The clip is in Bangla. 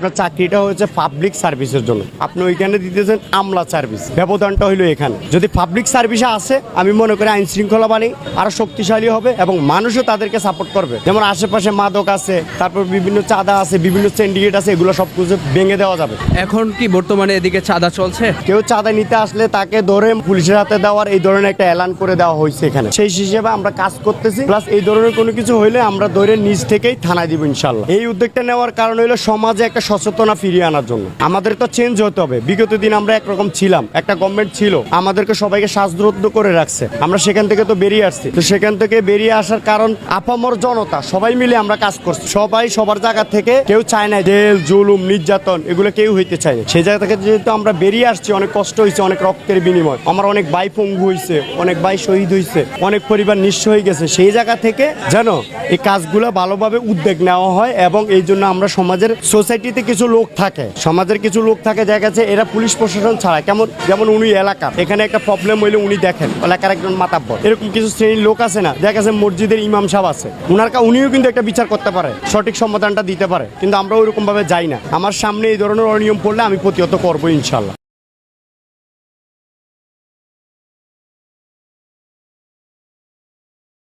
আপনার চাকরিটা হচ্ছে পাবলিক সার্ভিসের জন্য, আপনি ওইখানে দিতেছেন আমলা সার্ভিস। ব্যবধানটা হইলো এখানে। যদি পাবলিক সার্ভিসে আসে, আমি মনে করি আইন শৃঙ্খলা বাণী আরো শক্তিশালী হবে এবং মানুষও তাদেরকে সাপোর্ট করবে। যেমন আশেপাশে মাদক আছে, তারপর বিভিন্ন চাঁদা আছে, বিভিন্ন সিন্ডিকেট আছে, এগুলো সব কিছু ভেঙে দেওয়া যাবে। এখন কি বর্তমানে এদিকে চাঁদা চলছে? কেউ চাঁদা নিতে আসলে তাকে ধরে পুলিশের হাতে দেওয়ার এই ধরনের একটা এলান করে দেওয়া হয়েছে এখানে। সেই হিসেবে আমরা কাজ করতেছি, প্লাস এই ধরনের কোনো কিছু হইলে আমরা ধরে নিজ থেকেই থানায় দিব ইনশাল্লাহ। এই উদ্যোগটা নেওয়ার কারণ হলো সমাজে একটা সচেতনতা ফিরিয়ে আনার জন্য। আমাদের তো চেঞ্জ হতে হবে। বিগত দিন আমরা একরকম ছিলাম, একটা গভর্নমেন্ট ছিল, আমাদেরকে সবাইকে শ্বাসরুদ্ধ করে রাখছে। আমরা সেখান থেকে তো বেরিয়ে আসছি। তো সেখান থেকে বেরিয়ে আসার কারণ আপামর জনতা সবাই মিলে আমরা কাজ করছি। সবাই সবার জায়গা থেকে, কেউ চায় না জেল জুলুম নির্যাতন, এগুলো কেউ হইতে চায় না। সেই জায়গা থেকে যেহেতু আমরা বেরিয়ে আসছি, অনেক কষ্ট হয়েছে, অনেক রক্তের বিনিময়, আমার অনেক ভাই পঙ্গু হয়েছে, অনেক ভাই শহীদ হয়েছে, অনেক পরিবার নিঃস্ব হয়ে গেছে। সেই জায়গা থেকে যেন এই কাজগুলো ভালোভাবে উদ্যোগ নেওয়া হয় এবং এই জন্য আমরা সমাজের সোসাইটিতে কিছু লোক থাকে, সমাজের কিছু লোক থাকে দেখা যাচ্ছে এরা পুলিশ প্রশাসন ছাড়া, কেমন যেমন উনি এলাকার এখানে একটা প্রবলেম হইলে উনি দেখেন, এলাকার একজন মাতাব্বর, এরকম কিছু শ্রেণীর লোক আছে না, দেখা যাচ্ছে মসজিদের ইমাম সাহেব আছে, উনিও কিন্তু একটা বিচার করতে পারে, সঠিক সমাধানটা দিতে পারে, কিন্তু আমরা ওইরকম ভাবে যাই না। আমার সামনে এই ধরনের অনিয়ম পড়লে আমি প্রতিহত করবো ইনশাল্লাহ।